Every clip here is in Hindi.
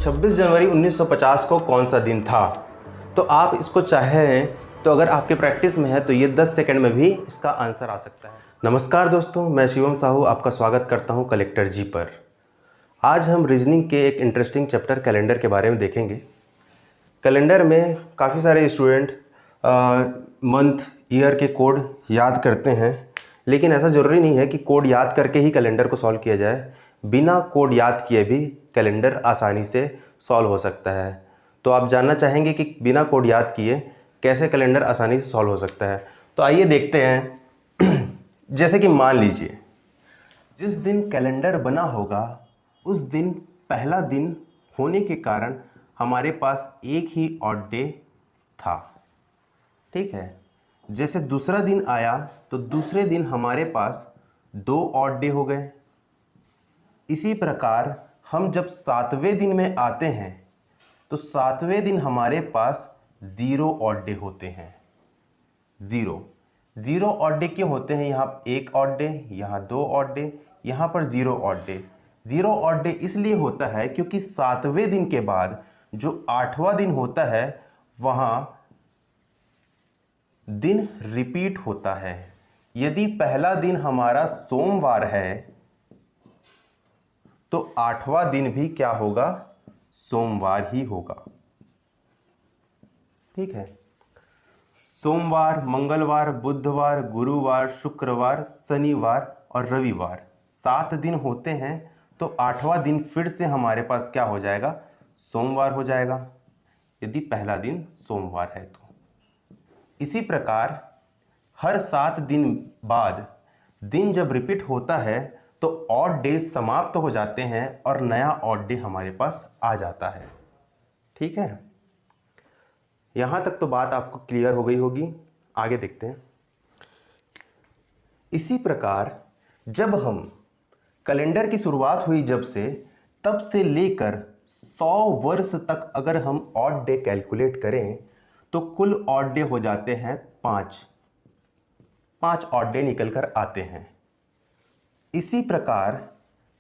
26 जनवरी 1950 को कौन सा दिन था? तो आप इसको चाहें तो अगर आपके प्रैक्टिस में है तो ये 10 सेकंड में भी इसका आंसर आ सकता है। नमस्कार दोस्तों, मैं शिवम साहू आपका स्वागत करता हूं कलेक्टर जी पर। आज हम रीजनिंग के एक इंटरेस्टिंग चैप्टर कैलेंडर के बारे में देखेंगे। कैलेंडर में काफ़ी सारे स्टूडेंट मंथ ईयर के कोड याद करते हैं, लेकिन ऐसा ज़रूरी नहीं है कि कोड याद करके ही कैलेंडर को सॉल्व किया जाए। बिना कोड याद किए भी कैलेंडर आसानी से सॉल्व हो सकता है। तो आप जानना चाहेंगे कि बिना कोड याद किए कैसे कैलेंडर आसानी से सॉल्व हो सकता है। तो आइए देखते हैं। जैसे कि मान लीजिए जिस दिन कैलेंडर बना होगा उस दिन पहला दिन होने के कारण हमारे पास एक ही ऑड डे था, ठीक है। जैसे दूसरा दिन आया तो दूसरे दिन हमारे पास 2 ऑड डे हो गए। इसी प्रकार हम जब 7वें दिन में आते हैं तो 7वें दिन हमारे पास 0 ऑड डे होते हैं। 0 ऑड डे क्यों होते हैं? यहाँ 1 ऑड डे, यहाँ 2 ऑड डे, यहाँ पर 0 ऑड डे। 0 ऑड डे इसलिए होता है क्योंकि 7वें दिन के बाद जो 8वां दिन होता है वहाँ दिन रिपीट होता है। यदि पहला दिन हमारा सोमवार है तो 8वां दिन भी क्या होगा? सोमवार ही होगा, ठीक है। सोमवार, मंगलवार, बुधवार, गुरुवार, शुक्रवार, शनिवार और रविवार 7 दिन होते हैं, तो 8वां दिन फिर से हमारे पास क्या हो जाएगा? सोमवार हो जाएगा, यदि पहला दिन सोमवार है तो। इसी प्रकार हर 7 दिन बाद दिन जब रिपीट होता है तो ऑड डे समाप्त हो जाते हैं और नया ऑड डे हमारे पास आ जाता है, ठीक है। यहां तक तो बात आपको क्लियर हो गई होगी। आगे देखते हैं। इसी प्रकार जब हम कैलेंडर की शुरुआत हुई जब से, तब से लेकर 100 वर्ष तक अगर हम ऑड डे कैलकुलेट करें तो कुल ऑड डे हो जाते हैं 5 ऑड डे निकल कर आते हैं। इसी प्रकार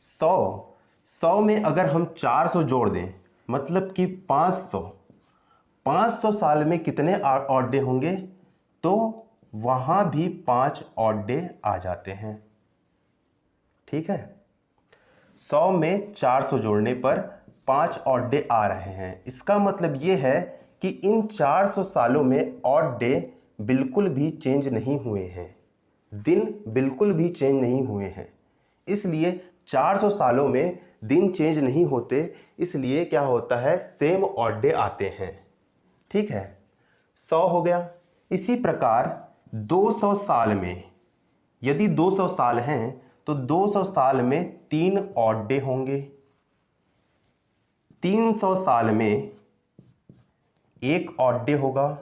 100 में अगर हम 400 जोड़ दें मतलब कि 500 साल में कितने ऑड डे होंगे? तो वहां भी 5 ऑड डे आ जाते हैं, ठीक है। 100 में 400 जोड़ने पर 5 ऑड डे आ रहे हैं। इसका मतलब यह है कि इन 400 सालों में ऑड डे बिल्कुल भी चेंज नहीं हुए हैं, दिन बिल्कुल भी चेंज नहीं हुए हैं। इसलिए 400 सालों में दिन चेंज नहीं होते, इसलिए क्या होता है? सेम ऑड डे आते हैं, ठीक है। 100 हो गया। इसी प्रकार 200 साल में, यदि 200 साल हैं तो 200 साल में 3 ऑड डे होंगे। 300 साल में 1 ऑड डे होगा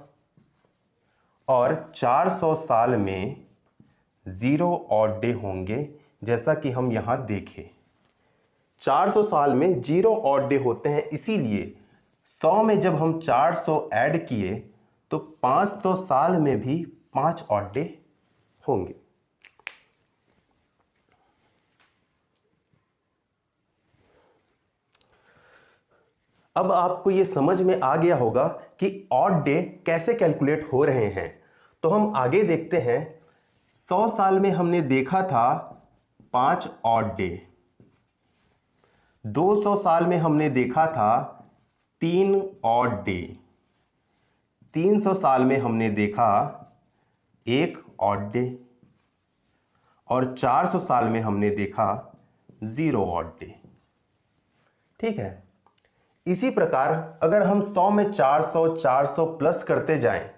और 400 साल में 0 ऑड डे होंगे। जैसा कि हम यहां देखें 400 साल में 0 ऑड डे होते हैं, इसीलिए 100 में जब हम 400 ऐड किए तो 500 साल में भी 5 ऑड डे होंगे। अब आपको यह समझ में आ गया होगा कि ऑड डे कैसे कैलकुलेट हो रहे हैं। तो हम आगे देखते हैं। 100 साल में हमने देखा था 5 ऑड डे। 200 साल में हमने देखा था 3 ऑड डे। 300 साल में हमने देखा 1 ऑड डे और 400 साल में हमने देखा 0 ऑड डे, ठीक है। इसी प्रकार अगर हम 100 में 400 प्लस करते जाएं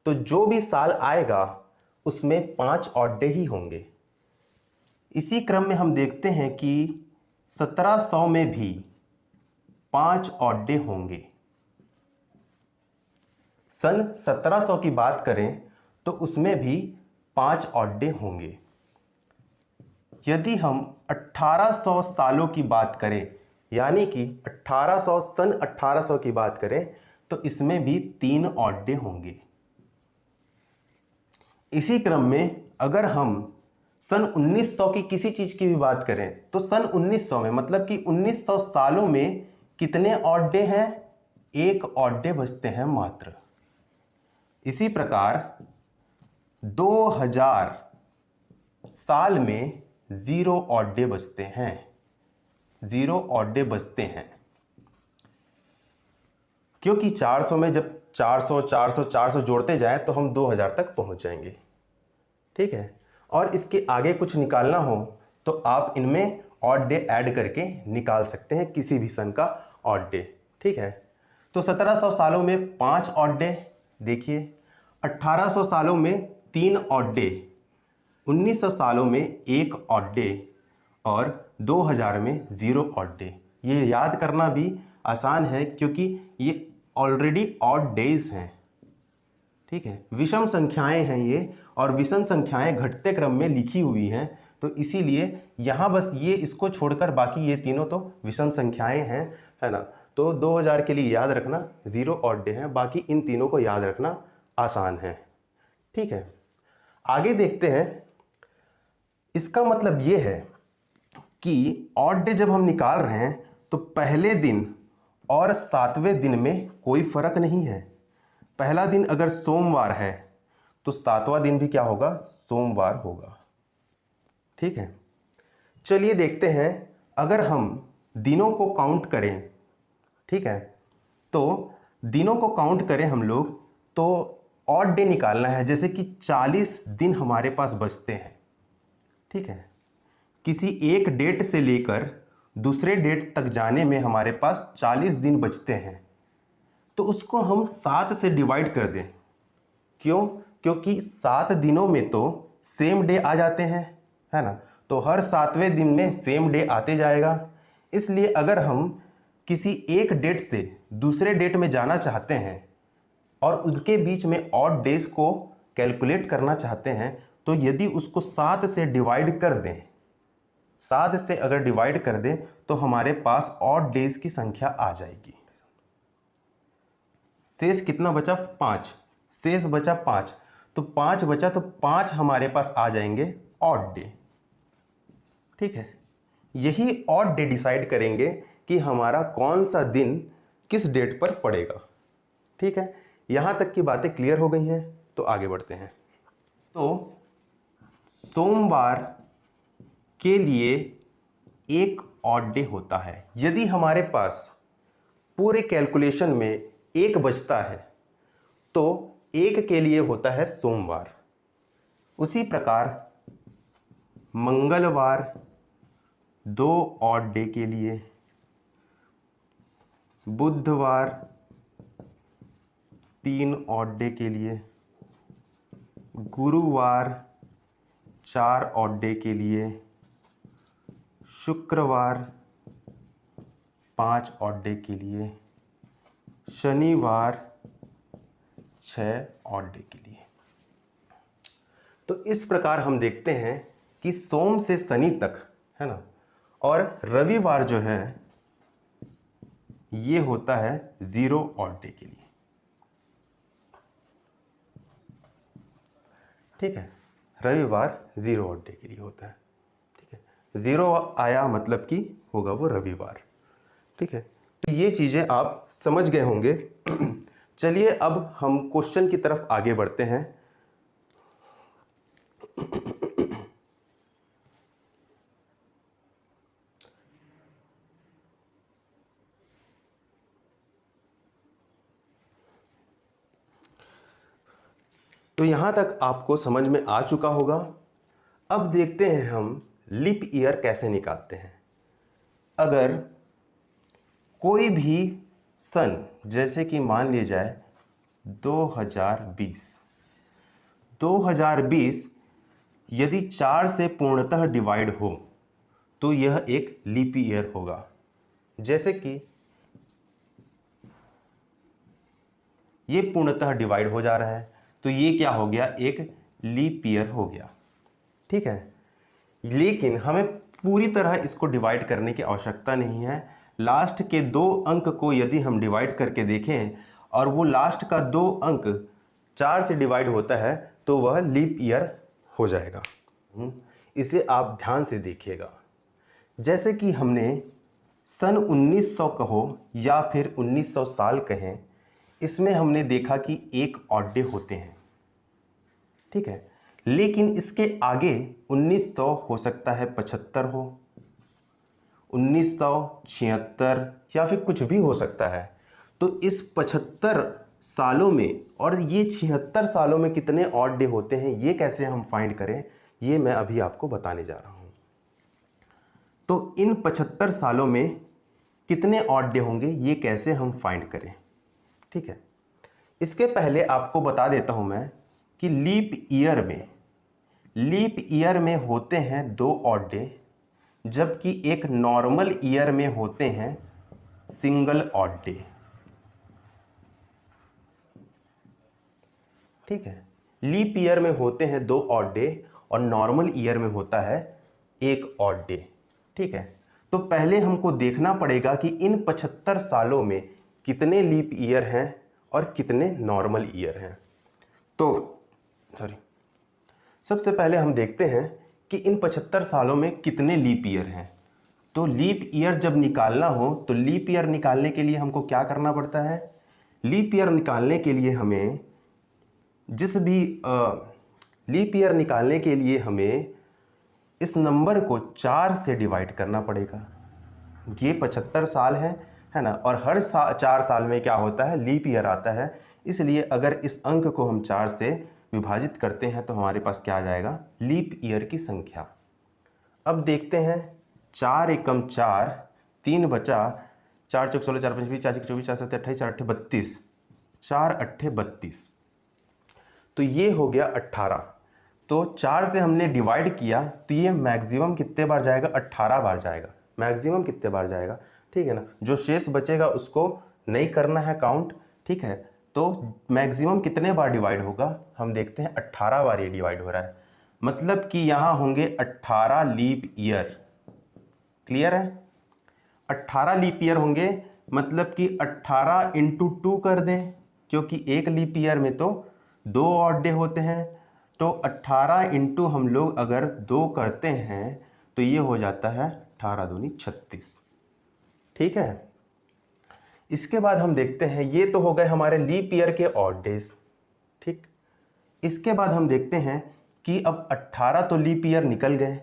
तो जो भी साल आएगा उसमें 5 ऑड डे ही होंगे। इसी क्रम में हम देखते हैं कि 1700 में भी 5 ऑड डे होंगे। सन 1700 की बात करें तो उसमें भी 5 ऑड डे होंगे। यदि हम 1800 सालों की बात करें, यानी कि 1800 सन 1800 की बात करें तो इसमें भी 3 ऑड डे होंगे। इसी क्रम में अगर हम सन 1900 की किसी चीज की भी बात करें तो सन 1900 में मतलब कि 1900 सालों में कितने ऑड डे हैं? एक ऑड डे बचते हैं मात्र। इसी प्रकार 2000 साल में 0 ऑड डे बचते हैं, 0 ऑड डे बचते हैं, क्योंकि 400 में जब 400 400 400 जोड़ते जाएं तो हम 2000 तक पहुंच जाएंगे। ठीक है, और इसके आगे कुछ निकालना हो तो आप इनमें ऑड डे ऐड करके निकाल सकते हैं, किसी भी सन का ऑड डे। ठीक है, तो 1700 सालों में 5 ऑड डे, देखिए 1800 सालों में 3 ऑड डे, 1900 सालों में 1 ऑड डे और 2000 में 0 ऑड डे। ये याद करना भी आसान है क्योंकि ये ऑलरेडी ऑड डेज हैं। ठीक है, विषम संख्याएं हैं ये, और विषम संख्याएं घटते क्रम में लिखी हुई हैं, तो इसीलिए यहाँ बस ये इसको छोड़कर बाकी ये तीनों तो विषम संख्याएं हैं, है ना। तो 2000 के लिए याद रखना 0 ऑड डे है, बाकी इन तीनों को याद रखना आसान है। ठीक है, आगे देखते हैं। इसका मतलब ये है कि ऑड डे जब हम निकाल रहे हैं तो पहले दिन और 7वें दिन में कोई फर्क नहीं है। पहला दिन अगर सोमवार है तो 7वां दिन भी क्या होगा? सोमवार होगा। ठीक है, चलिए देखते हैं। अगर हम दिनों को काउंट करें, ठीक है, तो दिनों को काउंट करें हम लोग तो ऑड डे निकालना है, जैसे कि 40 दिन हमारे पास बचते हैं। ठीक है, किसी एक डेट से लेकर दूसरे डेट तक जाने में हमारे पास 40 दिन बचते हैं, तो उसको हम 7 से डिवाइड कर दें। क्यों? क्योंकि 7 दिनों में तो सेम डे आ जाते हैं, है ना, तो हर 7वें दिन में सेम डे आते जाएगा। इसलिए अगर हम किसी एक डेट से दूसरे डेट में जाना चाहते हैं और उनके बीच में ऑड डेज को कैलकुलेट करना चाहते हैं, तो यदि उसको 7 से डिवाइड कर दें, 7 से अगर डिवाइड कर दें तो हमारे पास ऑड डेज की संख्या आ जाएगी। शेष कितना बचा? 5। शेष बचा 5, तो 5 बचा, तो 5 हमारे पास आ जाएंगे ऑड डे। ठीक है, यही ऑड डे डिसाइड करेंगे कि हमारा कौन सा दिन किस डेट पर पड़ेगा। ठीक है, यहां तक की बातें क्लियर हो गई हैं, तो आगे बढ़ते हैं। तो सोमवार के लिए एक ऑड डे होता है। यदि हमारे पास पूरे कैलकुलेशन में एक बचता है तो एक के लिए होता है सोमवार। उसी प्रकार मंगलवार 2 ऑड डे के लिए, बुधवार 3 ऑड डे के लिए, गुरुवार 4 ऑड डे के लिए, शुक्रवार 5 ऑड डे के लिए, शनिवार 6 ऑड डे के लिए। तो इस प्रकार हम देखते हैं कि सोम से शनि तक, है ना, और रविवार जो है ये होता है 0 ऑड डे के लिए। ठीक है, रविवार 0 ऑड डे के लिए होता है। ठीक है, 0 आया मतलब कि होगा वो रविवार। ठीक है, तो ये चीज़ें आप समझ गए होंगे। चलिए अब हम क्वेश्चन की तरफ आगे बढ़ते हैं। तो यहां तक आपको समझ में आ चुका होगा। अब देखते हैं हम लीप ईयर कैसे निकालते हैं। अगर कोई भी सन, जैसे कि मान लिया जाए 2020 यदि 4 से पूर्णतः डिवाइड हो तो यह एक लीप ईयर होगा। जैसे कि ये पूर्णतः डिवाइड हो जा रहा है, तो ये क्या हो गया? एक लीप ईयर हो गया। ठीक है, लेकिन हमें पूरी तरह इसको डिवाइड करने की आवश्यकता नहीं है। लास्ट के 2 अंक को यदि हम डिवाइड करके देखें और वो लास्ट का 2 अंक 4 से डिवाइड होता है तो वह लीप ईयर हो जाएगा। इसे आप ध्यान से देखिएगा। जैसे कि हमने सन 1900 कहो या फिर 1900 साल कहें, इसमें हमने देखा कि एक ऑड डे होते हैं, ठीक है। लेकिन इसके आगे 1900 हो सकता है 75 हो, 1976 या फिर कुछ भी हो सकता है। तो इस 75 सालों में और ये 76 सालों में कितने ऑड डे होते हैं, ये कैसे हम फाइंड करें, ये मैं अभी आपको बताने जा रहा हूं। तो इन 75 सालों में कितने ऑड डे होंगे, ये कैसे हम फाइंड करें, ठीक है। इसके पहले आपको बता देता हूं मैं कि लीप ईयर में होते हैं 2 ऑड डे, जबकि एक नॉर्मल ईयर में होते हैं सिंगल ऑड डे, ठीक है। लीप ईयर में होते हैं 2 ऑड डे और नॉर्मल ईयर में होता है 1 ऑड डे, ठीक है। तो पहले हमको देखना पड़ेगा कि इन 75 सालों में कितने लीप ईयर हैं और कितने नॉर्मल ईयर हैं। तो सबसे पहले हम देखते हैं कि इन 75 सालों में कितने लीप ईयर हैं। तो लीप ईयर जब निकालना हो तो लीप ईयर निकालने के लिए हमको क्या करना पड़ता है, लीप ईयर निकालने के लिए हमें लीप ईयर निकालने के लिए हमें इस नंबर को 4 से डिवाइड करना पड़ेगा। ये 75 साल है ना, और हर 4 साल में क्या होता है, लीप ईयर आता है। इसलिए अगर इस अंक को हम 4 से विभाजित करते हैं तो हमारे पास क्या आ जाएगा, लीप ईयर की संख्या। अब देखते हैं, 4 एकम 4, 3 बचा, 4 चौक 16, 4 पंच 20, 4 छक 24, 4 7 28, 4 8 32, 4 8 32। तो ये हो गया 18। तो 4 से हमने डिवाइड किया तो ये मैक्सिमम कितने बार जाएगा, 18 बार जाएगा। मैक्सिमम कितने बार जाएगा, ठीक है ना। जो शेष बचेगा उसको नहीं करना है काउंट, ठीक है। तो मैक्सिमम कितने बार डिवाइड होगा, हम देखते हैं 18 बार ये डिवाइड हो रहा है। मतलब कि यहां होंगे 18 लीप ईयर। क्लियर है, 18 लीप ईयर होंगे। मतलब कि 18 इंटू 2 कर दें, क्योंकि एक लीप ईयर में तो 2 ऑड डे होते हैं। तो 18 इंटू हम लोग अगर 2 करते हैं तो ये हो जाता है 18 दूनी 36, ठीक है। इसके बाद हम देखते हैं, ये तो हो गए हमारे लीप ईयर के ऑड डेज, ठीक। इसके बाद हम देखते हैं कि अब 18 तो लीप ईयर निकल गए,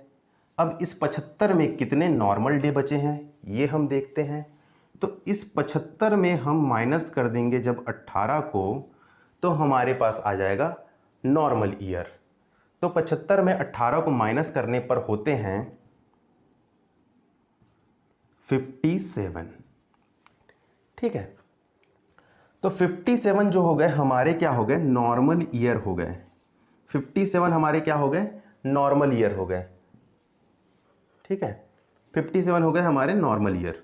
अब इस 75 में कितने नॉर्मल डे बचे हैं ये हम देखते हैं। तो इस 75 में हम माइनस कर देंगे जब 18 को, तो हमारे पास आ जाएगा नॉर्मल ईयर। तो 75 में 18 को माइनस करने पर होते हैं 57, ठीक है। तो 57 जो हो गए हमारे क्या हो गए, नॉर्मल ईयर हो गए। 57 हमारे क्या हो गए, नॉर्मल ईयर हो गए, ठीक है। 57 हो गए हमारे नॉर्मल ईयर।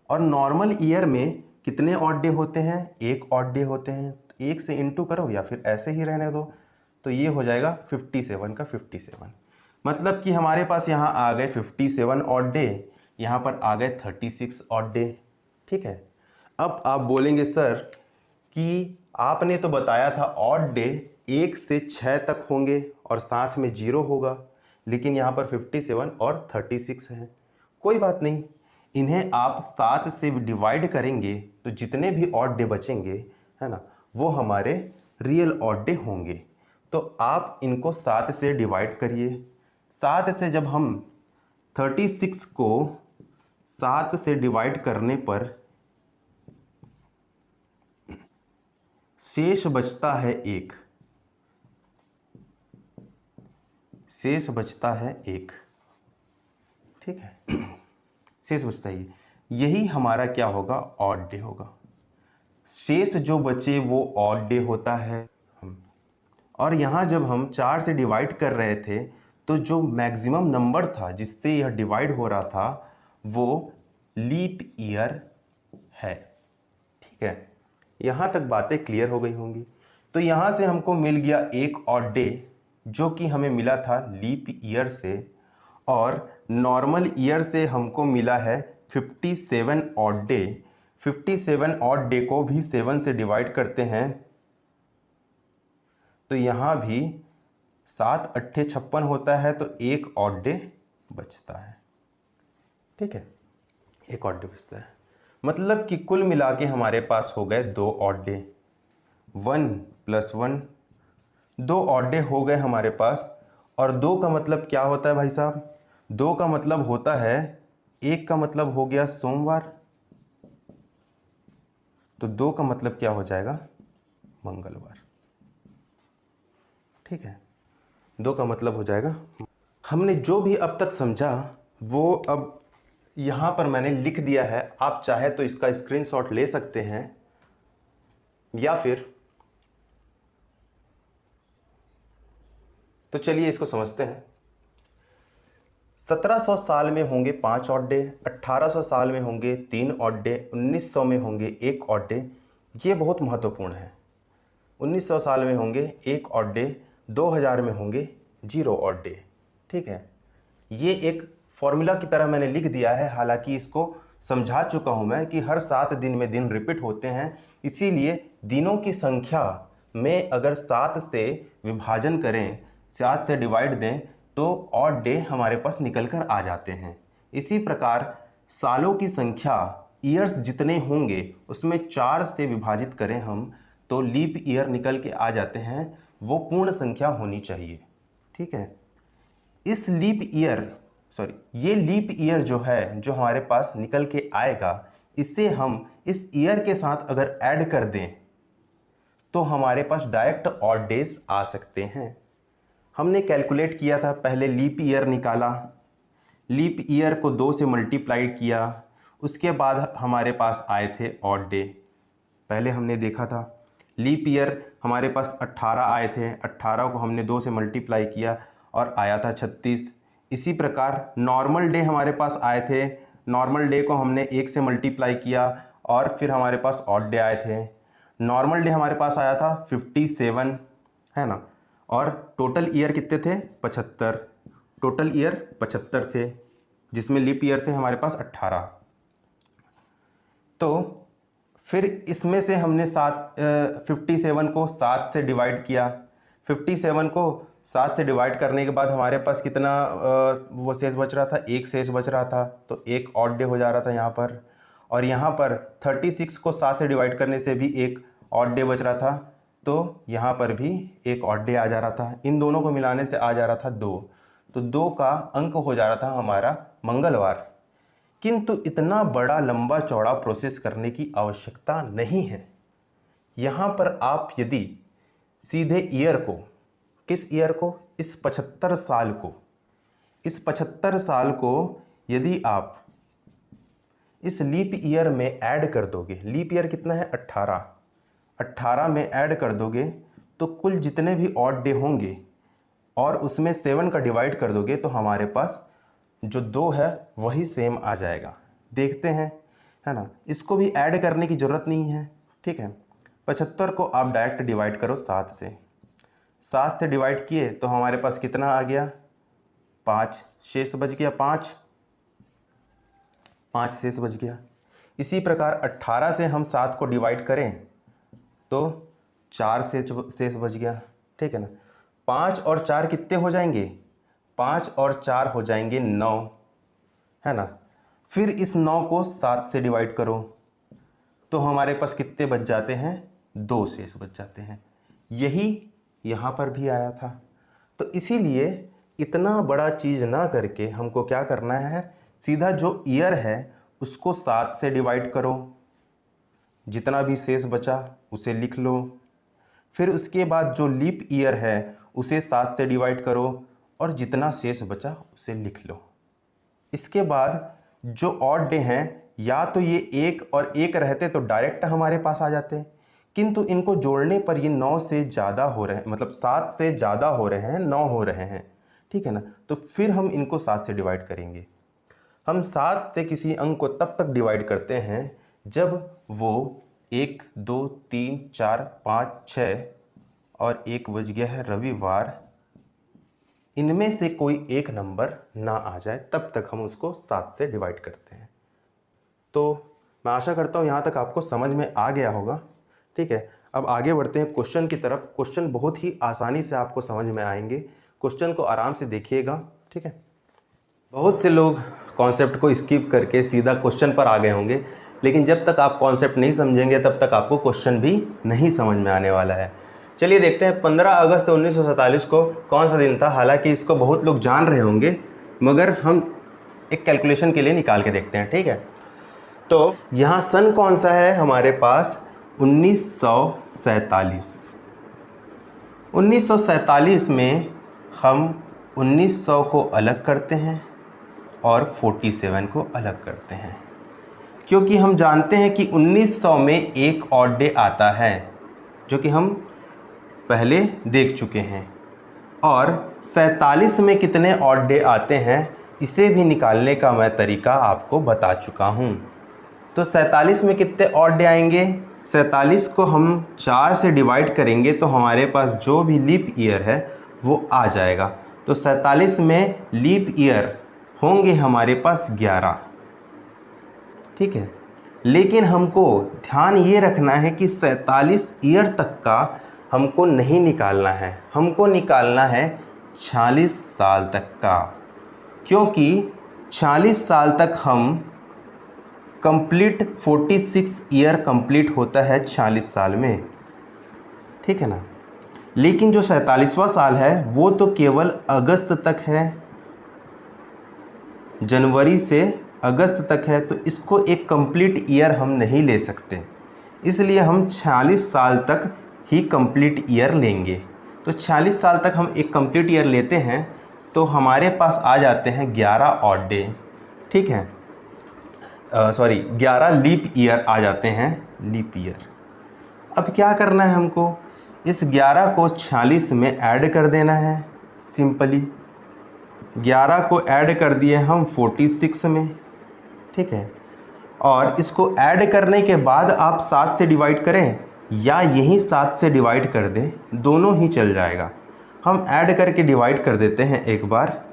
और नॉर्मल ईयर में कितने ऑड डे होते हैं, 1 ऑड डे होते हैं। तो 1 से इंटू करो या फिर ऐसे ही रहने दो, तो ये हो जाएगा 57 का 57। मतलब कि हमारे पास यहाँ आ गए 57 ऑड डे, यहाँ पर आ गए 36 ऑड डे, ठीक है। अब आप बोलेंगे सर कि आपने तो बताया था ऑड डे 1 से 6 तक होंगे और साथ में 0 होगा, लेकिन यहाँ पर 57 और 36 है। कोई बात नहीं, इन्हें आप 7 से डिवाइड करेंगे तो जितने भी ऑड डे बचेंगे, है ना, वो हमारे रियल ऑड डे होंगे। तो आप इनको 7 से डिवाइड करिए। 7 से जब हम 36 को 7 से डिवाइड करने पर शेष बचता है 1, शेष बचता है 1, ठीक है। शेष बचता है, यही हमारा क्या होगा, ऑड डे होगा। शेष जो बचे वो ऑड डे होता है। और यहाँ जब हम 4 से डिवाइड कर रहे थे तो जो मैक्सिमम नंबर था जिससे यह डिवाइड हो रहा था वो लीप ईयर है, ठीक है। यहाँ तक बातें क्लियर हो गई होंगी। तो यहाँ से हमको मिल गया 1 ऑड डे जो कि हमें मिला था लीप ईयर से, और नॉर्मल ईयर से हमको मिला है 57 ऑड डे। 57 ऑड डे को भी 7 से डिवाइड करते हैं तो यहाँ भी 7 8 56 होता है, तो 1 ऑड डे बचता है, ठीक है। एक ऑड डे बचता है। मतलब कि कुल मिला के हमारे पास हो गए 2 ऑड डे, 1 + 1, 2 ऑड डे हो गए हमारे पास। और 2 का मतलब क्या होता है भाई साहब? 2 का मतलब होता है, 1 का मतलब हो गया सोमवार, तो 2 का मतलब क्या हो जाएगा? मंगलवार। ठीक है, 2 का मतलब हो जाएगा। हमने जो भी अब तक समझा वो अब यहाँ पर मैंने लिख दिया है। आप चाहे तो इसका स्क्रीनशॉट ले सकते हैं, या फिर तो चलिए इसको समझते हैं। 1700 साल में होंगे 5 ऑड डे, 1800 साल में होंगे 3 ऑड डे, 1900 में होंगे 1 ऑड डे। ये बहुत महत्वपूर्ण है। 1900 साल में होंगे 1 ऑड डे, 2000 में होंगे 0 ऑड डे। ठीक है, ये एक फॉर्मूला की तरह मैंने लिख दिया है। हालांकि इसको समझा चुका हूं मैं कि हर 7 दिन में दिन रिपीट होते हैं, इसीलिए दिनों की संख्या में अगर 7 से विभाजन करें, 7 से डिवाइड दें, तो ऑड डे हमारे पास निकल कर आ जाते हैं। इसी प्रकार सालों की संख्या, ईयर्स जितने होंगे उसमें 4 से विभाजित करें हम, तो लीप ईयर निकल के आ जाते हैं। वो पूर्ण संख्या होनी चाहिए। ठीक है, इस लीप ईयर ये लीप ईयर जो है, जो हमारे पास निकल के आएगा, इसे हम इस ईयर के साथ अगर ऐड कर दें तो हमारे पास डायरेक्ट ऑड डेज आ सकते हैं। हमने कैलकुलेट किया था, पहले लीप ईयर निकाला, लीप ईयर को 2 से मल्टीप्लाई किया, उसके बाद हमारे पास आए थे ऑड डे। पहले हमने देखा था लीप ईयर हमारे पास 18 आए थे, 18 को हमने 2 से मल्टीप्लाई किया और आया था 36। इसी प्रकार नॉर्मल डे हमारे पास आए थे, नॉर्मल डे को हमने 1 से मल्टीप्लाई किया और फिर हमारे पास ऑड डे आए थे। नॉर्मल डे हमारे पास आया था 57, है ना, और टोटल ईयर कितने थे? 75। टोटल ईयर 75 थे, जिसमें लीप ईयर थे हमारे पास 18। तो फिर इसमें से हमने 57 को 7 से डिवाइड किया। 57 को 7 से डिवाइड करने के बाद हमारे पास कितना वो शेष बच रहा था? 1 शेष बच रहा था, तो 1 ऑड डे हो जा रहा था यहाँ पर। और यहाँ पर 36 को 7 से डिवाइड करने से भी 1 ऑड डे बच रहा था, तो यहाँ पर भी 1 ऑड डे आ जा रहा था। इन दोनों को मिलाने से आ जा रहा था 2, तो 2 का अंक हो जा रहा था हमारा मंगलवार। किंतु इतना बड़ा लंबा चौड़ा प्रोसेस करने की आवश्यकता नहीं है। यहाँ पर आप यदि सीधे ईयर को, किस ईयर को? इस 75 साल को, इस 75 साल को यदि आप इस लीप ईयर में ऐड कर दोगे, लीप ईयर कितना है? 18, 18 में ऐड कर दोगे तो कुल जितने भी ऑड डे होंगे और उसमें 7 का डिवाइड कर दोगे तो हमारे पास जो 2 है वही सेम आ जाएगा। देखते हैं, है ना, इसको भी ऐड करने की ज़रूरत नहीं है। ठीक है, 75 को आप डायरेक्ट डिवाइड करो 7 से, 7 से डिवाइड किए तो हमारे पास कितना आ गया? 5 शेष बच गया, 5 शेष बच गया। इसी प्रकार 18 से हम 7 को डिवाइड करें तो 4 शेष बच गया। ठीक है ना, 5 और 4 कितने हो जाएंगे? 5 और 4 हो जाएंगे 9, है ना। फिर इस 9 को 7 से डिवाइड करो तो हमारे पास कितने बच जाते हैं? 2 शेष बच जाते हैं। यही यहाँ पर भी आया था। तो इसीलिए इतना बड़ा चीज़ ना करके हमको क्या करना है, सीधा जो ईयर है उसको 7 से डिवाइड करो, जितना भी शेष बचा उसे लिख लो। फिर उसके बाद जो लीप ईयर है उसे 7 से डिवाइड करो और जितना शेष बचा उसे लिख लो। इसके बाद जो ऑड डे हैं, या तो ये 1 और 1 रहते तो डायरेक्ट हमारे पास आ जाते, किंतु इनको जोड़ने पर ये 9 से ज़्यादा हो रहे हैं, मतलब 7 से ज़्यादा हो रहे हैं, 9 हो रहे हैं। ठीक है ना, तो फिर हम इनको 7 से डिवाइड करेंगे। हम 7 से किसी अंक को तब तक डिवाइड करते हैं जब वो 1 2 3 4 5 6 और 1 बज गया है रविवार, इनमें से कोई एक नंबर ना आ जाए, तब तक हम उसको 7 से डिवाइड करते हैं। तो मैं आशा करता हूँ यहाँ तक आपको समझ में आ गया होगा। ठीक है, अब आगे बढ़ते हैं क्वेश्चन की तरफ। क्वेश्चन बहुत ही आसानी से आपको समझ में आएंगे, क्वेश्चन को आराम से देखिएगा। ठीक है, बहुत से लोग कॉन्सेप्ट को स्किप करके सीधा क्वेश्चन पर आ गए होंगे, लेकिन जब तक आप कॉन्सेप्ट नहीं समझेंगे तब तक आपको क्वेश्चन भी नहीं समझ में आने वाला है। चलिए देखते हैं 15 अगस्त 1947 को कौन सा दिन था। हालांकि इसको बहुत लोग जान रहे होंगे, मगर हम एक कैलकुलेशन के लिए निकाल के देखते हैं, ठीक है। तो यहाँ सन कौन सा है हमारे पास, 1947। 1947 में हम 1900 को अलग करते हैं और 47 को अलग करते हैं, क्योंकि हम जानते हैं कि 1900 में एक ऑड डे आता है, जो कि हम पहले देख चुके हैं। और 47 में कितने ऑड डे आते हैं, इसे भी निकालने का मैं तरीका आपको बता चुका हूँ। तो 47 में कितने ऑड डे आएंगे, 47 को हम 4 से डिवाइड करेंगे तो हमारे पास जो भी लीप ईयर है वो आ जाएगा। तो 47 में लीप ईयर होंगे हमारे पास 11, ठीक है। लेकिन हमको ध्यान ये रखना है कि 47 ईयर तक का हमको नहीं निकालना है, हमको निकालना है 46 साल तक का, क्योंकि 46 साल तक हम कंप्लीट 46 ईयर कंप्लीट होता है 46 साल में, ठीक है ना। लेकिन जो 47वां साल है वो तो केवल अगस्त तक है, जनवरी से अगस्त तक है, तो इसको एक कंप्लीट ईयर हम नहीं ले सकते, इसलिए हम 46 साल तक ही कंप्लीट ईयर लेंगे। तो 46 साल तक हम एक कंप्लीट ईयर लेते हैं तो हमारे पास आ जाते हैं 11 ऑड डे, ठीक है। 11 लीप ईयर आ जाते हैं, लीप ईयर। अब क्या करना है हमको, इस 11 को 46 में ऐड कर देना है। सिंपली 11 को ऐड कर दिए हम 46 में, ठीक है। और इसको ऐड करने के बाद आप 7 से डिवाइड करें या यहीं 7 से डिवाइड कर दें, दोनों ही चल जाएगा। हम ऐड करके डिवाइड कर देते हैं एक बार।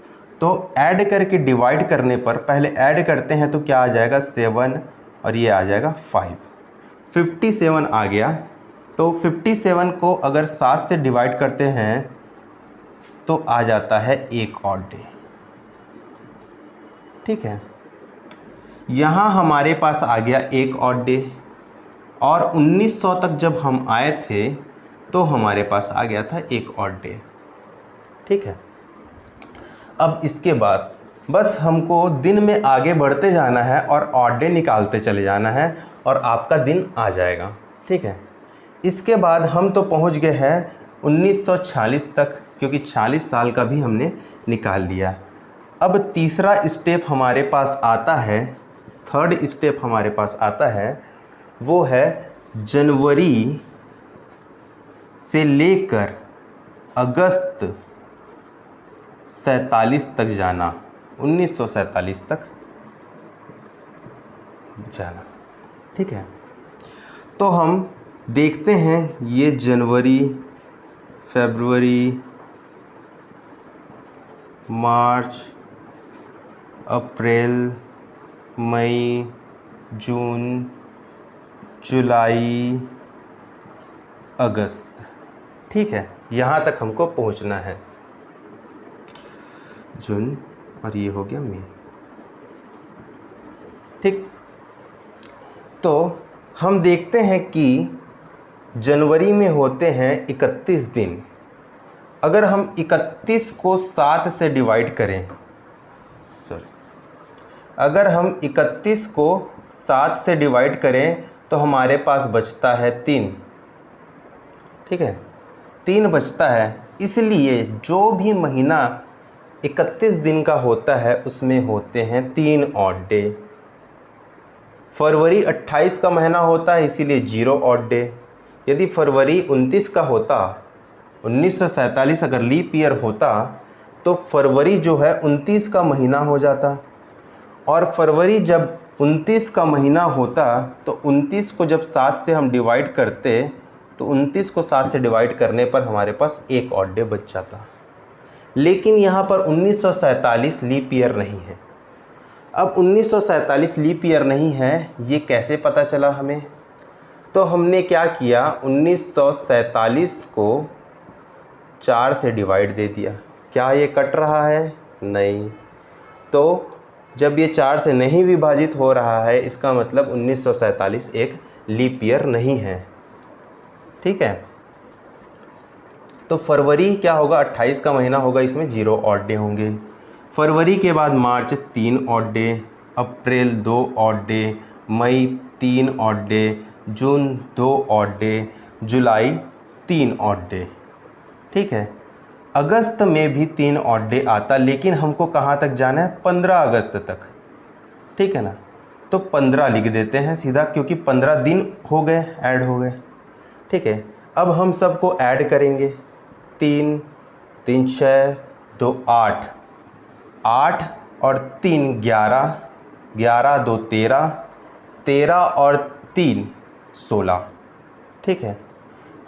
तो ऐड करके डिवाइड करने पर पहले ऐड करते हैं तो क्या आ जाएगा, 7 और ये आ जाएगा 5, 57 आ गया। तो 57 को अगर 7 से डिवाइड करते हैं तो आ जाता है एक ऑड डे, ठीक है। यहाँ हमारे पास आ गया एक ऑड डे। और 1900 तक जब हम आए थे तो हमारे पास आ गया था एक ऑड डे, ठीक है। अब इसके बाद बस हमको दिन में आगे बढ़ते जाना है और ऑड डे निकालते चले जाना है और आपका दिन आ जाएगा, ठीक है। इसके बाद हम तो पहुंच गए हैं 1946 तक, क्योंकि 46 साल का भी हमने निकाल लिया। अब तीसरा स्टेप हमारे पास आता है, थर्ड स्टेप हमारे पास आता है, वो है जनवरी से लेकर अगस्त 47 तक जाना, 1947 तक जाना, ठीक है। तो हम देखते हैं ये जनवरी, फरवरी, मार्च, अप्रैल, मई, जून, जुलाई, अगस्त, ठीक है। यहाँ तक हमको पहुँचना है, जून और ये हो गया मई, ठीक। तो हम देखते हैं कि जनवरी में होते हैं 31 दिन। अगर हम 31 को 7 से डिवाइड करें, अगर हम 31 को 7 से डिवाइड करें तो हमारे पास बचता है 3, ठीक है, 3 बचता है। इसलिए जो भी महीना 31 दिन का होता है उसमें होते हैं 3 ऑड डे। फरवरी 28 का महीना होता है, इसीलिए 0 ऑड डे। यदि फरवरी 29 का होता, 1947 अगर लीप ईयर होता तो फरवरी जो है 29 का महीना हो जाता। और फरवरी जब 29 का महीना होता तो 29 को जब 7 से हम डिवाइड करते तो 29 को 7 से डिवाइड करने पर हमारे पास एक ऑड डे बच जाता। लेकिन यहाँ पर 1947 लीप ईयर नहीं है। अब 1947 लीप ईयर नहीं है, ये कैसे पता चला हमें? तो हमने क्या किया, 1947 को 4 से डिवाइड दे दिया। क्या ये कट रहा है? नहीं। तो जब ये 4 से नहीं विभाजित हो रहा है इसका मतलब 1947 एक लीप ईयर नहीं है। ठीक है, तो फरवरी क्या होगा, 28 का महीना होगा, इसमें 0 ऑड डे होंगे। फरवरी के बाद मार्च 3 ऑड डे, अप्रैल 2 ऑड डे, मई 3 ऑड डे, जून 2 ऑड डे, जुलाई 3 ऑड डे। ठीक है, अगस्त में भी 3 ऑड डे आता, लेकिन हमको कहाँ तक जाना है, 15 अगस्त तक। ठीक है ना, तो 15 लिख देते हैं सीधा, क्योंकि 15 दिन हो गए, ऐड हो गए। ठीक है, अब हम सबको ऐड करेंगे, 3 3 6 2 8, 8 और 3 11, 11 2 13, 13 और 3 16। ठीक है,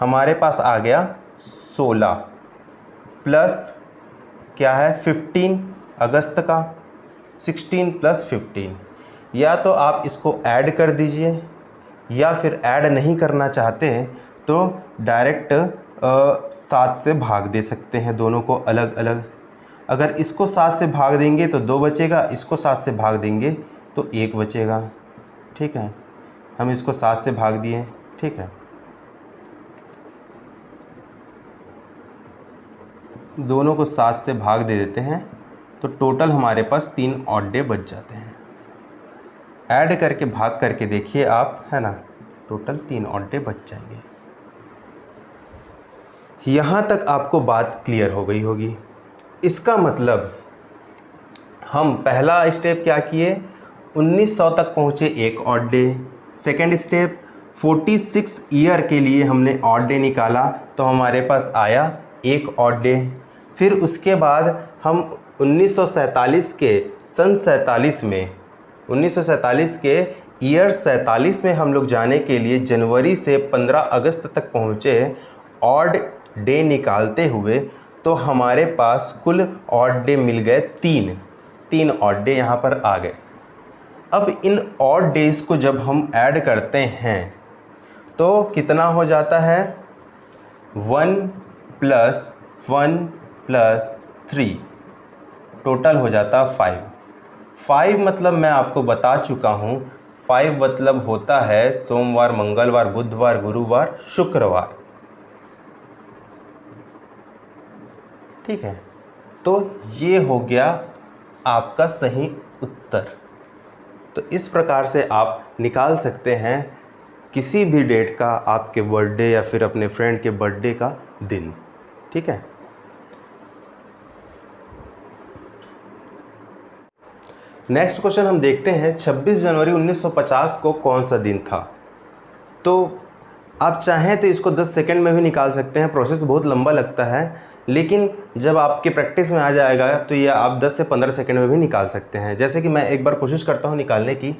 हमारे पास आ गया 16 प्लस क्या है 15 अगस्त का, 16 प्लस 15। या तो आप इसको ऐड कर दीजिए, या फिर ऐड नहीं करना चाहते हैं तो डायरेक्ट 7 से भाग दे सकते हैं, दोनों को अलग अलग। अगर इसको 7 से भाग देंगे तो 2 बचेगा, इसको 7 से भाग देंगे तो 1 बचेगा। ठीक है, हम इसको 7 से भाग दिए। ठीक है, दोनों को 7 से भाग दे देते हैं तो टोटल हमारे पास 3 ऑड डे बच जाते हैं। ऐड करके भाग करके देखिए आप, है ना, टोटल 3 ऑड डे बच जाएंगे। यहाँ तक आपको बात क्लियर हो गई होगी। इसका मतलब हम पहला स्टेप क्या किए, 1900 तक पहुँचे 1 odd day. Second step 46 year के लिए हमने ऑड डे निकाला तो हमारे पास आया 1 ऑड डे। फिर उसके बाद हम 1947 के सन 47 में, 1947 के ईयर 47 में हम लोग जाने के लिए जनवरी से 15 अगस्त तक पहुँचे ऑड डे निकालते हुए, तो हमारे पास कुल ऑड डे मिल गए 3 ऑड डे यहाँ पर आ गए। अब इन ऑड डेज को जब हम ऐड करते हैं तो कितना हो जाता है, 1 + 1 + 3, टोटल हो जाता 5। 5 मतलब मैं आपको बता चुका हूँ, 5 मतलब होता है सोमवार, मंगलवार, बुधवार, गुरुवार, शुक्रवार। ठीक है, तो ये हो गया आपका सही उत्तर। तो इस प्रकार से आप निकाल सकते हैं किसी भी डेट का, आपके बर्थडे या फिर अपने फ्रेंड के बर्थडे का दिन। ठीक है, नेक्स्ट क्वेश्चन हम देखते हैं, 26 जनवरी 1950 को कौन सा दिन था। तो आप चाहें तो इसको 10 सेकंड में भी निकाल सकते हैं, प्रोसेस बहुत लंबा लगता है, लेकिन जब आपके प्रैक्टिस में आ जाएगा तो ये आप 10 से 15 सेकंड में भी निकाल सकते हैं। जैसे कि मैं एक बार कोशिश करता हूँ निकालने की।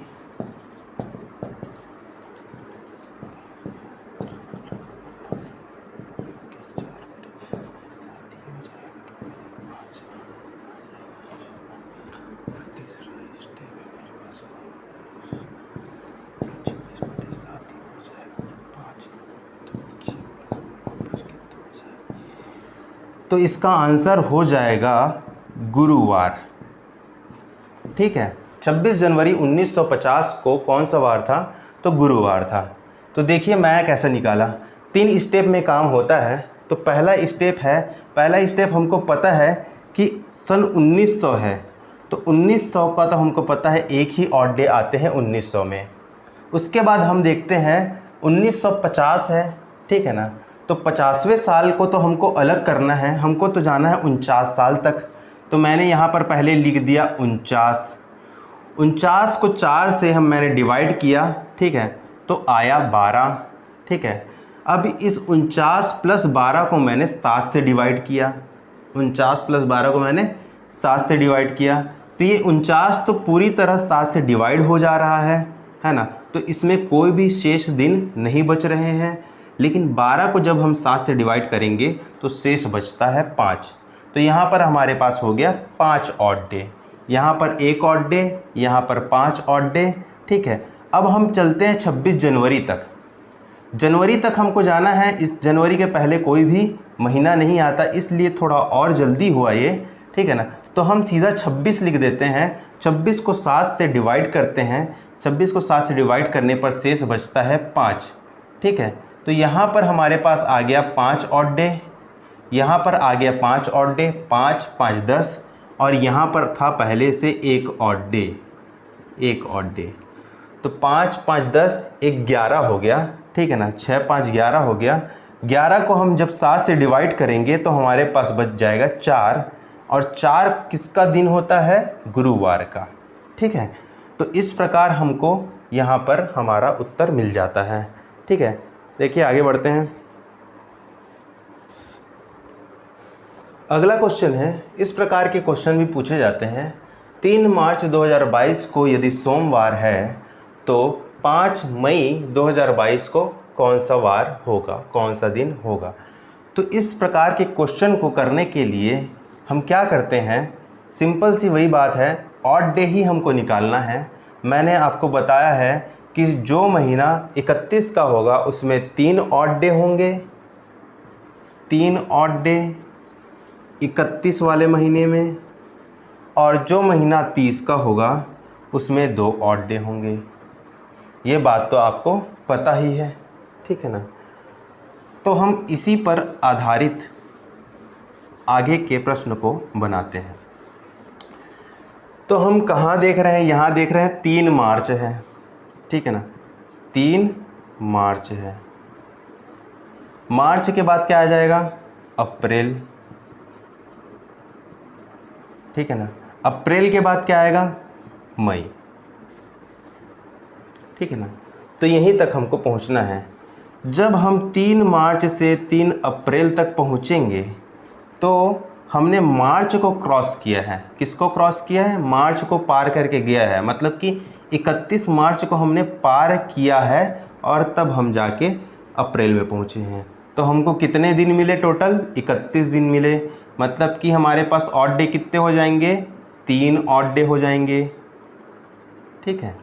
तो इसका आंसर हो जाएगा गुरुवार। ठीक है, 26 जनवरी 1950 को कौन सा वार था, तो गुरुवार था। तो देखिए मैं कैसे निकाला, 3 स्टेप में काम होता है। तो पहला स्टेप हमको पता है कि सन 1900 है, तो 1900 का तो हमको पता है एक ही ऑड डे आते हैं 1900 में। उसके बाद हम देखते हैं 1950 है, ठीक है ना, तो 50वें साल को तो हमको अलग करना है, हमको तो जाना है 49 साल तक। तो मैंने यहाँ पर पहले लिख दिया 49 को 4 से मैंने डिवाइड किया, ठीक है, तो आया 12। ठीक है, अब इस 49 + 12 को मैंने 7 से डिवाइड किया, 49 + 12 को मैंने 7 से डिवाइड किया, तो ये 49 तो पूरी तरह 7 से डिवाइड हो जा रहा है ना, तो इसमें कोई भी शेष दिन नहीं बच रहे हैं। लेकिन 12 को जब हम 7 से डिवाइड करेंगे तो शेष बचता है 5। तो यहाँ पर हमारे पास हो गया 5 ऑड डे, यहाँ पर 1 ऑड डे, यहाँ पर 5 ऑड डे। ठीक है, अब हम चलते हैं 26 जनवरी तक। जनवरी तक हमको जाना है, इस जनवरी के पहले कोई भी महीना नहीं आता, इसलिए थोड़ा और जल्दी हुआ ये। ठीक है ना। तो हम सीधा 26 लिख देते हैं, 26 को 7 से डिवाइड करते हैं, 26 को 7 से डिवाइड करने पर शेष बचता है 5, ठीक है। तो यहाँ पर हमारे पास आ गया 5 ऑड डे, यहाँ पर आ गया 5 ऑड डे, 5 5 10, और यहाँ पर था पहले से 1 ऑड डे, 1 ऑड डे। तो 5 5 10 एक 11 हो गया, ठीक है ना। 6 5 11 हो गया। 11 को हम जब 7 से डिवाइड करेंगे तो हमारे पास बच जाएगा 4, और 4 किसका दिन होता है? गुरुवार का, ठीक है। तो इस प्रकार हमको यहाँ पर हमारा उत्तर मिल जाता है, ठीक है। देखिए आगे बढ़ते हैं। अगला क्वेश्चन है, इस प्रकार के क्वेश्चन भी पूछे जाते हैं। 3 मार्च 2022 को यदि सोमवार है तो 5 मई 2022 को कौन सा वार होगा, कौन सा दिन होगा? तो इस प्रकार के क्वेश्चन को करने के लिए हम क्या करते हैं, सिंपल सी वही बात है, ऑड डे ही हमको निकालना है। मैंने आपको बताया है कि जो महीना 31 का होगा उसमें 3 ऑड डे होंगे, 3 ऑड डे 31 वाले महीने में, और जो महीना 30 का होगा उसमें 2 ऑड डे होंगे। ये बात तो आपको पता ही है, ठीक है ना। तो हम इसी पर आधारित आगे के प्रश्न को बनाते हैं। तो हम कहाँ देख रहे हैं? यहाँ देख रहे हैं 3 मार्च है, ठीक है ना, 3 मार्च है। मार्च के बाद क्या आ जाएगा? अप्रैल, ठीक है ना। अप्रैल के बाद क्या आएगा? मई, ठीक है ना। तो यहीं तक हमको पहुंचना है। जब हम 3 मार्च से 3 अप्रैल तक पहुंचेंगे तो हमने मार्च को क्रॉस किया है। किसको क्रॉस किया है? मार्च को पार करके गया है, मतलब कि 31 मार्च को हमने पार किया है और तब हम जाके अप्रैल में पहुंचे हैं। तो हमको कितने दिन मिले टोटल? 31 दिन मिले। मतलब कि हमारे पास ऑड डे कितने हो जाएंगे? 3 ऑड डे हो जाएंगे, ठीक है।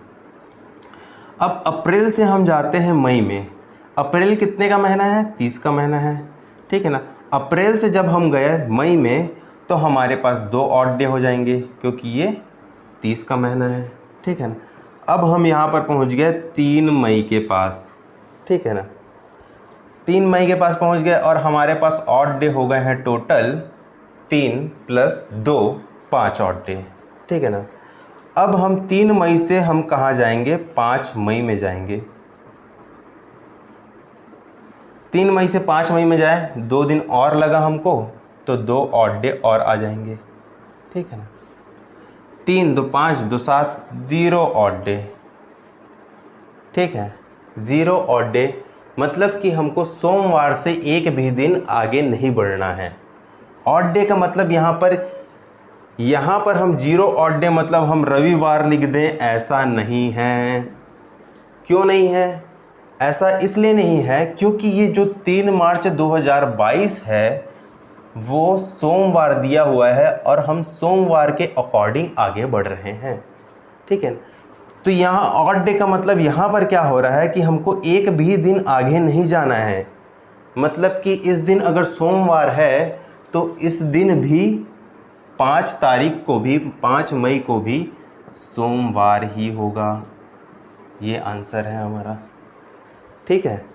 अब अप्रैल से हम जाते हैं मई में। अप्रैल कितने का महीना है? 30 का महीना है, ठीक है ना। अप्रैल से जब हम गए मई में तो हमारे पास 2 ऑड डे हो जाएंगे क्योंकि ये 30 का महीना है, ठीक है ना। अब हम यहाँ पर पहुँच गए 3 मई के पास, ठीक है ना। 3 मई के पास पहुँच गए और हमारे पास ऑड डे हो गए हैं टोटल 3 + 2 5 ऑड डे, ठीक है ना। अब हम 3 मई से हम कहाँ जाएंगे? 5 मई में जाएंगे। 3 मई से 5 मई में जाए, 2 दिन और लगा हमको, तो 2 ऑड डे और आ जाएंगे, ठीक है ना। 3 2 5 2 7 0 ऑड डे, ठीक है, 0 ऑड डे। मतलब कि हमको सोमवार से एक भी दिन आगे नहीं बढ़ना है। ऑड डे का मतलब यहाँ पर हम 0 ऑड डे मतलब हम रविवार लिख दें, ऐसा नहीं है। क्यों नहीं है? ऐसा इसलिए नहीं है क्योंकि ये जो 3 मार्च 2022 है वो सोमवार दिया हुआ है और हम सोमवार के अकॉर्डिंग आगे बढ़ रहे हैं, ठीक है। तो यहाँ ऑड डे का मतलब यहाँ पर क्या हो रहा है कि हमको एक भी दिन आगे नहीं जाना है। मतलब कि इस दिन अगर सोमवार है तो इस दिन भी 5 तारीख को भी, 5 मई को भी सोमवार ही होगा। ये आंसर है हमारा, ठीक है,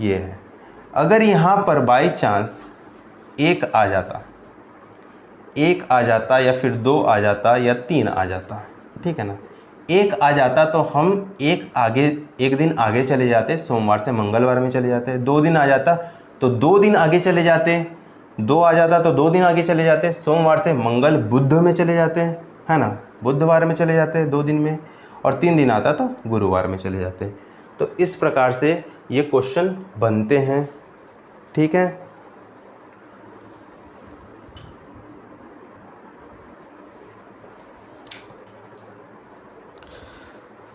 ये है। अगर यहाँ पर बाई चांस 1 आ जाता, 1 आ जाता या फिर 2 आ जाता या 3 आ जाता, ठीक है ना। 1 आ जाता तो हम एक दिन आगे चले जाते, सोमवार से मंगलवार में चले जाते। 2 दिन आ जाता तो 2 दिन आगे चले जाते, 2 आ जाता तो 2 दिन आगे चले जाते, सोमवार से मंगल बुध में चले जाते हैं, है ना, बुधवार में चले जाते हैं 2 दिन में, और 3 दिन आता तो गुरुवार में चले जाते हैं। तो इस प्रकार से ये क्वेश्चन बनते हैं, ठीक है।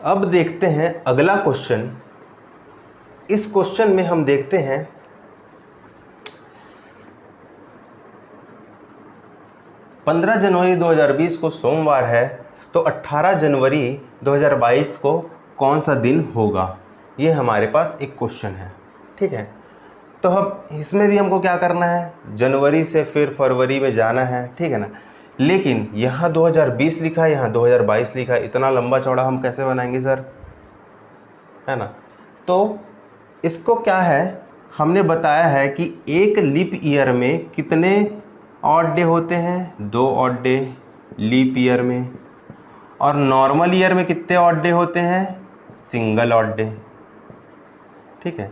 अब देखते हैं अगला क्वेश्चन। इस क्वेश्चन में हम देखते हैं 15 जनवरी 2020 को सोमवार है तो 18 जनवरी 2022 को कौन सा दिन होगा। ये हमारे पास एक क्वेश्चन है, ठीक है। तो अब इसमें भी हमको क्या करना है, जनवरी से फिर फरवरी में जाना है, ठीक है ना। लेकिन यहाँ 2020 लिखा है, यहाँ 2022 लिखा है, इतना लंबा चौड़ा हम कैसे बनाएंगे सर, है ना। तो इसको क्या है, हमने बताया है कि एक लीप ईयर में कितने ऑड डे होते हैं, 2 ऑड डे लीप ईयर में, और नॉर्मल ईयर में कितने ऑड डे होते हैं, सिंगल ऑड डे, ठीक है।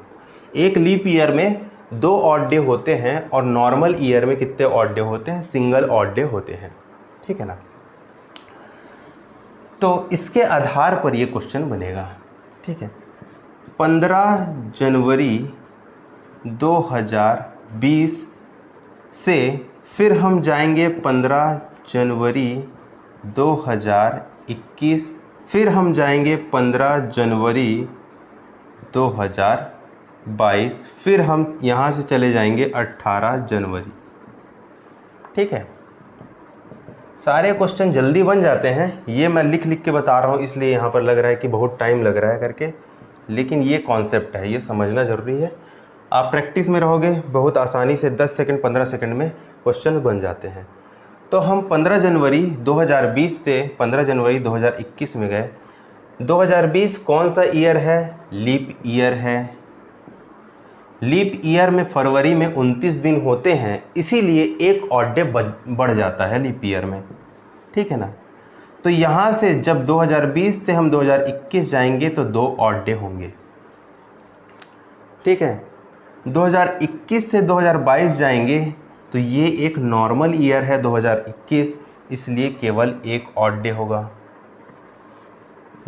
एक लीप ईयर में 2 ऑड डे होते हैं और नॉर्मल ईयर में कितने ऑड डे होते हैं, सिंगल ऑड डे होते हैं, ठीक है ना। तो इसके आधार पर ये क्वेश्चन बनेगा, ठीक है। 15 जनवरी 2020 से फिर हम जाएंगे 15 जनवरी 2021, फिर हम जाएंगे 15 जनवरी 2022, फिर हम यहाँ से चले जाएंगे 18 जनवरी, ठीक है। सारे क्वेश्चन जल्दी बन जाते हैं, ये मैं लिख लिख के बता रहा हूँ इसलिए यहाँ पर लग रहा है कि बहुत टाइम लग रहा है करके, लेकिन ये कॉन्सेप्ट है, ये समझना ज़रूरी है। आप प्रैक्टिस में रहोगे बहुत आसानी से 10 सेकंड 15 सेकंड में क्वेश्चन बन जाते हैं। तो हम 15 जनवरी 2020 से 15 जनवरी 2021 में गए। 2020 कौन सा ईयर है, लीप ईयर है। लीप ईयर में फरवरी में 29 दिन होते हैं, इसीलिए एक ऑड डे बढ़ जाता है लीप ईयर में, ठीक है ना। तो यहाँ से जब 2020 से हम 2021 जाएंगे तो 2 ऑड डे होंगे, ठीक है। 2021 से 2022 जाएंगे तो ये एक नॉर्मल ईयर है 2021, इसलिए केवल एक ऑड डे होगा,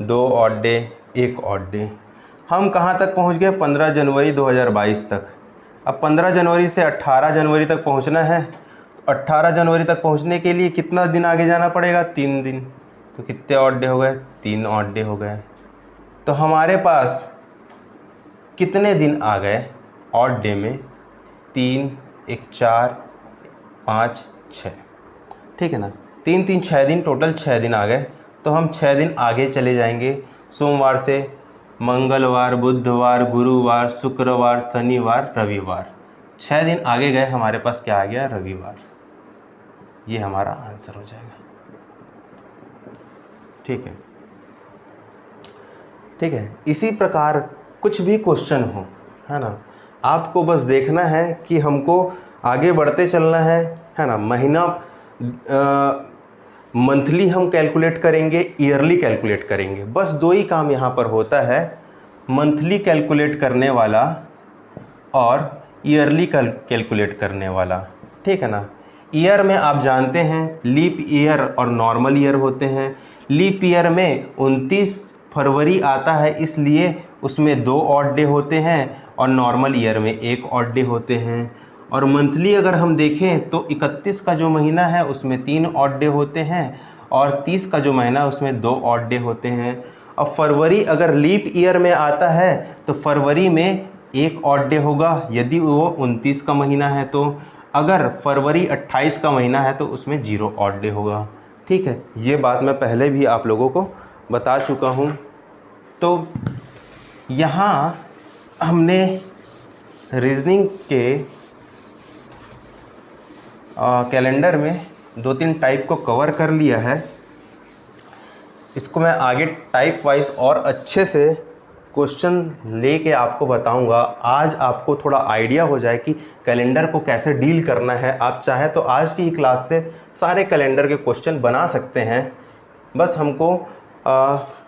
2 ऑड डे, एक ऑड डे। हम कहाँ तक पहुँच गए, 15 जनवरी 2022 तक। अब 15 जनवरी से 18 जनवरी तक पहुँचना है, तो 18 जनवरी तक पहुँचने के लिए कितना दिन आगे जाना पड़ेगा, 3 दिन। तो कितने ऑड डे हो गए, 3 ऑड डे हो गए। तो हमारे पास कितने दिन आ गए ऑड डे में, 3, 1 4, 5, 6, ठीक है ना। 3 3 6 दिन, टोटल 6 दिन आ गए। तो हम 6 दिन आगे चले जाएंगे, सोमवार से मंगलवार, बुधवार, गुरुवार, शुक्रवार, शनिवार, रविवार। 6 दिन आगे गए, हमारे पास क्या आ गया, रविवार। ये हमारा आंसर हो जाएगा, ठीक है, ठीक है। इसी प्रकार कुछ भी क्वेश्चन हो, है ना, आपको बस देखना है कि हमको आगे बढ़ते चलना है ना। महीना मंथली हम कैलकुलेट करेंगे, ईयरली कैलकुलेट करेंगे, बस 2 ही काम यहाँ पर होता है, मंथली कैलकुलेट करने वाला और ईयरली कैलकुलेट करने वाला, ठीक है ना। ईयर में आप जानते हैं लीप ईयर और नॉर्मल ईयर होते हैं। लीप ईयर में 29 फरवरी आता है, इसलिए उसमें 2 ऑड डे होते हैं, और नॉर्मल ईयर में 1 ऑड डे होते हैं। और मंथली अगर हम देखें तो 31 का जो महीना है उसमें 3 ऑड डे होते हैं, और 30 का जो महीना है उसमें 2 ऑड डे होते हैं। और फरवरी अगर लीप ईयर में आता है तो फरवरी में 1 ऑड डे होगा, यदि वो 29 का महीना है तो। अगर फरवरी 28 का महीना है तो उसमें 0 ऑड डे होगा, ठीक है। ये बात मैं पहले भी आप लोगों को बता चुका हूँ। तो यहाँ हमने रीजनिंग के कैलेंडर में 2-3 टाइप को कवर कर लिया है। इसको मैं आगे टाइप वाइज और अच्छे से क्वेश्चन लेके आपको बताऊंगा। आज आपको थोड़ा आइडिया हो जाए कि कैलेंडर को कैसे डील करना है। आप चाहे तो आज की क्लास से सारे कैलेंडर के क्वेश्चन बना सकते हैं, बस हमको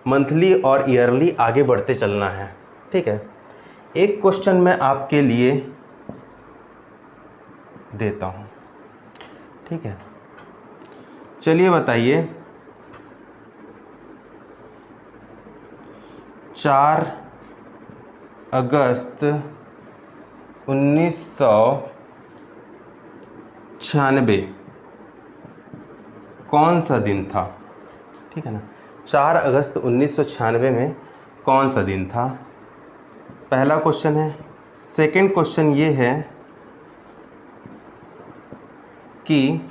मंथली और ईयरली आगे बढ़ते चलना है, ठीक है। एक क्वेश्चन मैं आपके लिए देता हूँ, ठीक है। चलिए बताइए, 4 अगस्त 1996 कौन सा दिन था, ठीक है ना। 4 अगस्त 1996 में कौन सा दिन था, पहला क्वेश्चन है। सेकंड क्वेश्चन ये है कि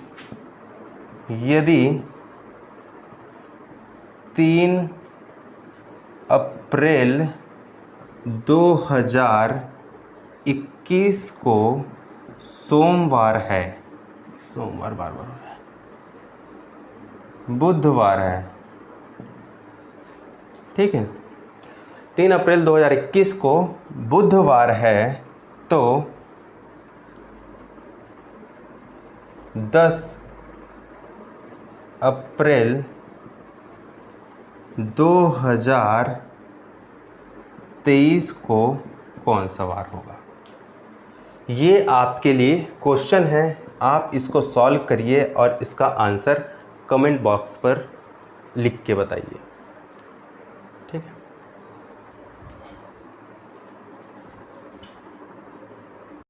यदि 3 अप्रैल 2000 2021 को सोमवार है, सोमवार बार बार हो रहा है, बुधवार है, ठीक है। 3 अप्रैल 2021 को बुधवार है, तो 10 अप्रैल 2023 को कौन सा वार होगा। ये आपके लिए क्वेश्चन है, आप इसको सॉल्व करिए और इसका आंसर कमेंट बॉक्स पर लिख के बताइए।